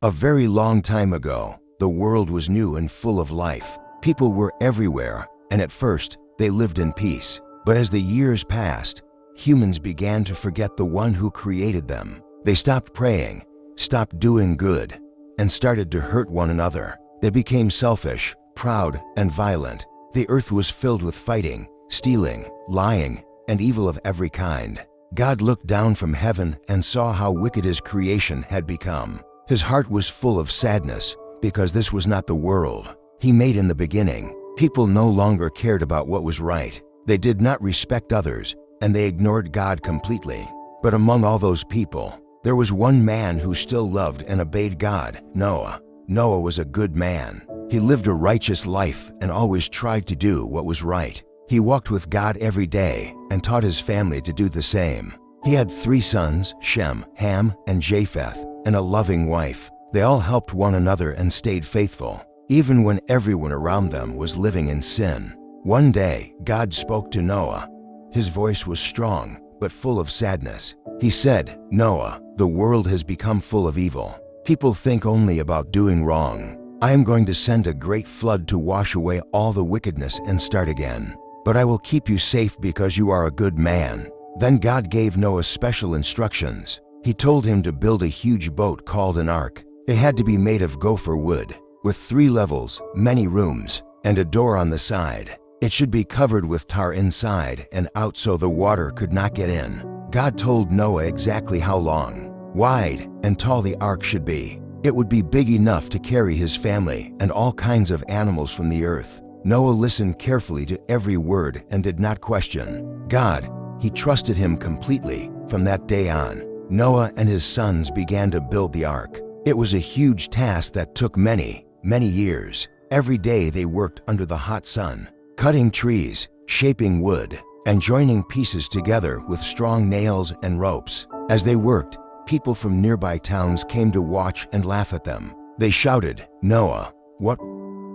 A very long time ago, the world was new and full of life. People were everywhere, and at first, they lived in peace. But as the years passed, humans began to forget the one who created them. They stopped praying, stopped doing good, and started to hurt one another. They became selfish, proud, and violent. The earth was filled with fighting, stealing, lying, and evil of every kind. God looked down from heaven and saw how wicked his creation had become. His heart was full of sadness because this was not the world he made in the beginning. People no longer cared about what was right. They did not respect others, and they ignored God completely. But among all those people, there was one man who still loved and obeyed God, Noah. Noah was a good man. He lived a righteous life and always tried to do what was right. He walked with God every day and taught his family to do the same. He had 3 sons, Shem, Ham, and Japheth, and a loving wife. They all helped one another and stayed faithful, even when everyone around them was living in sin. One day, God spoke to Noah. His voice was strong, but full of sadness. He said, "Noah, the world has become full of evil. People think only about doing wrong. I am going to send a great flood to wash away all the wickedness and start again. But I will keep you safe because you are a good man." Then God gave Noah special instructions. He told him to build a huge boat called an ark. It had to be made of gopher wood, with 3 levels, many rooms, and a door on the side. It should be covered with tar inside and out so the water could not get in. God told Noah exactly how long, wide, and tall the ark should be. It would be big enough to carry his family and all kinds of animals from the earth. Noah listened carefully to every word and did not question God. He trusted him completely. From that day on, Noah and his sons began to build the ark. It was a huge task that took many, many years. Every day they worked under the hot sun, cutting trees, shaping wood, and joining pieces together with strong nails and ropes. As they worked, people from nearby towns came to watch and laugh at them. They shouted, "Noah, what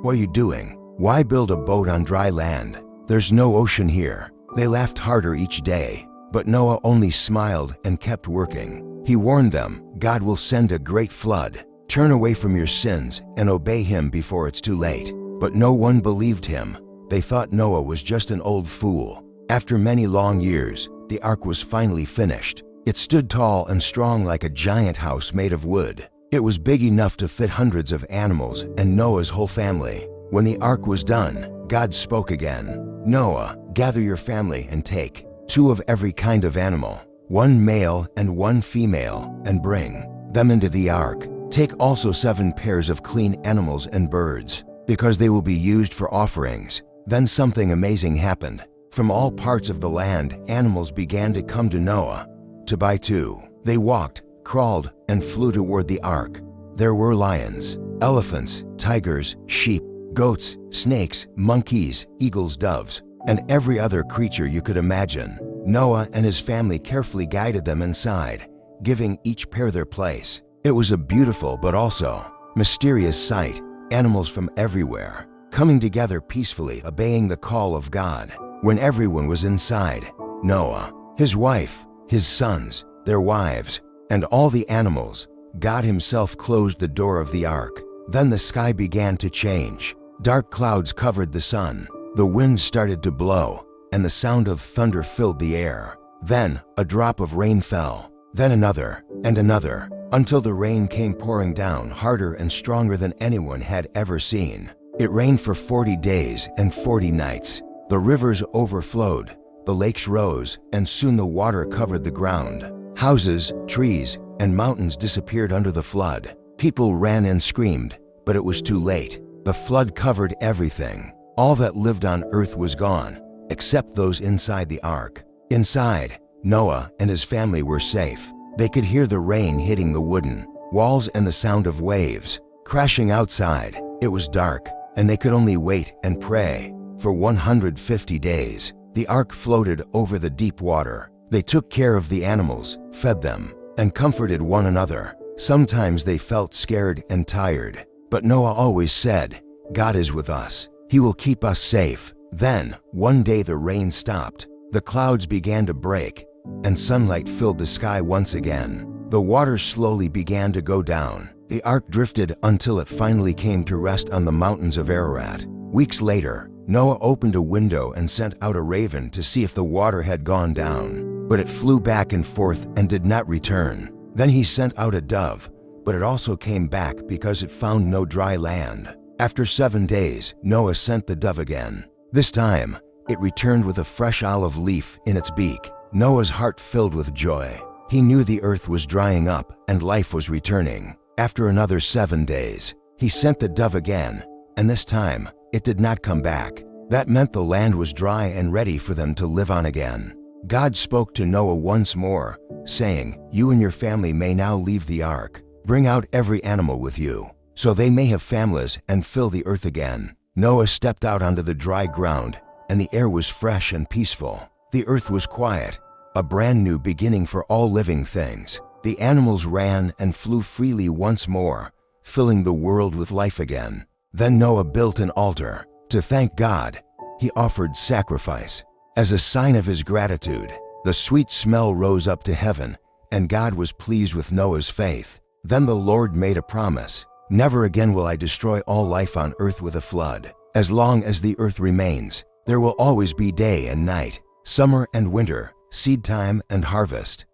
are you doing? Why build a boat on dry land? There's no ocean here." They laughed harder each day, but Noah only smiled and kept working. He warned them, "God will send a great flood. Turn away from your sins and obey him before it's too late." But no one believed him. They thought Noah was just an old fool. After many long years, the ark was finally finished. It stood tall and strong like a giant house made of wood. It was big enough to fit hundreds of animals and Noah's whole family. When the ark was done, God spoke again. "Noah, gather your family and take 2 of every kind of animal, 1 male and 1 female, and bring them into the ark. Take also 7 pairs of clean animals and birds, because they will be used for offerings." Then something amazing happened. From all parts of the land, animals began to come to Noah to buy too. They walked, crawled, and flew toward the ark. There were lions, elephants, tigers, sheep, goats, snakes, monkeys, eagles, doves, and every other creature you could imagine. Noah and his family carefully guided them inside, giving each pair their place. It was a beautiful but also mysterious sight, animals from everywhere, coming together peacefully, obeying the call of God. When everyone was inside, Noah, his wife, his sons, their wives, and all the animals, God himself closed the door of the ark. Then the sky began to change. Dark clouds covered the sun. The wind started to blow, and the sound of thunder filled the air. Then a drop of rain fell, then another, and another, until the rain came pouring down harder and stronger than anyone had ever seen. It rained for 40 days and 40 nights. The rivers overflowed, the lakes rose, and soon the water covered the ground. Houses, trees, and mountains disappeared under the flood. People ran and screamed, but it was too late. The flood covered everything. All that lived on earth was gone, except those inside the ark. Inside, Noah and his family were safe. They could hear the rain hitting the wooden walls and the sound of waves crashing outside. It was dark, and they could only wait and pray. For 150 days, the ark floated over the deep water. They took care of the animals, fed them, and comforted one another. Sometimes they felt scared and tired, but Noah always said, "God is with us. He will keep us safe." Then, one day the rain stopped. The clouds began to break, and sunlight filled the sky once again. The water slowly began to go down. The ark drifted until it finally came to rest on the mountains of Ararat. Weeks later, Noah opened a window and sent out a raven to see if the water had gone down, but it flew back and forth and did not return. Then he sent out a dove, but it also came back because it found no dry land. After 7 days, Noah sent the dove again. This time, it returned with a fresh olive leaf in its beak. Noah's heart filled with joy. He knew the earth was drying up and life was returning. After another 7 days, he sent the dove again, and this time, it did not come back. That meant the land was dry and ready for them to live on again. God spoke to Noah once more, saying, "You and your family may now leave the ark. Bring out every animal with you, so they may have families and fill the earth again." Noah stepped out onto the dry ground, and the air was fresh and peaceful. The earth was quiet, a brand new beginning for all living things. The animals ran and flew freely once more, filling the world with life again. Then Noah built an altar. To thank God, he offered sacrifice. As a sign of his gratitude, the sweet smell rose up to heaven, and God was pleased with Noah's faith. Then the Lord made a promise. "Never again will I destroy all life on earth with a flood. As long as the earth remains, there will always be day and night, summer and winter, seed time and harvest."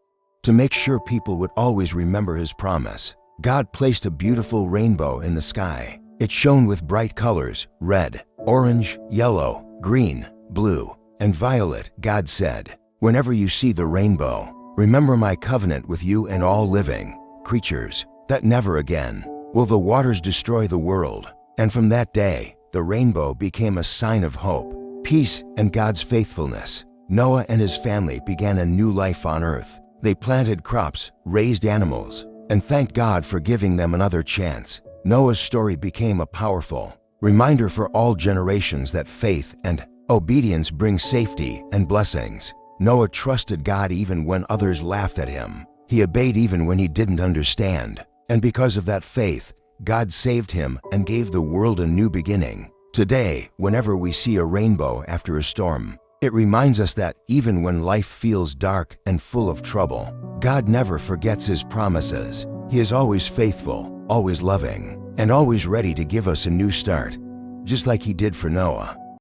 To make sure people would always remember his promise, God placed a beautiful rainbow in the sky. It shone with bright colors: red, orange, yellow, green, blue, and violet. God said, "Whenever you see the rainbow, remember my covenant with you and all living creatures, that never again will the waters destroy the world." And from that day, the rainbow became a sign of hope, peace, and God's faithfulness. Noah and his family began a new life on earth. They planted crops, raised animals, and thanked God for giving them another chance. Noah's story became a powerful reminder for all generations that faith and obedience bring safety and blessings. Noah trusted God even when others laughed at him. He obeyed even when he didn't understand. And because of that faith, God saved him and gave the world a new beginning. Today, whenever we see a rainbow after a storm, it reminds us that even when life feels dark and full of trouble, God never forgets his promises. He is always faithful, always loving, and always ready to give us a new start, just like he did for Noah.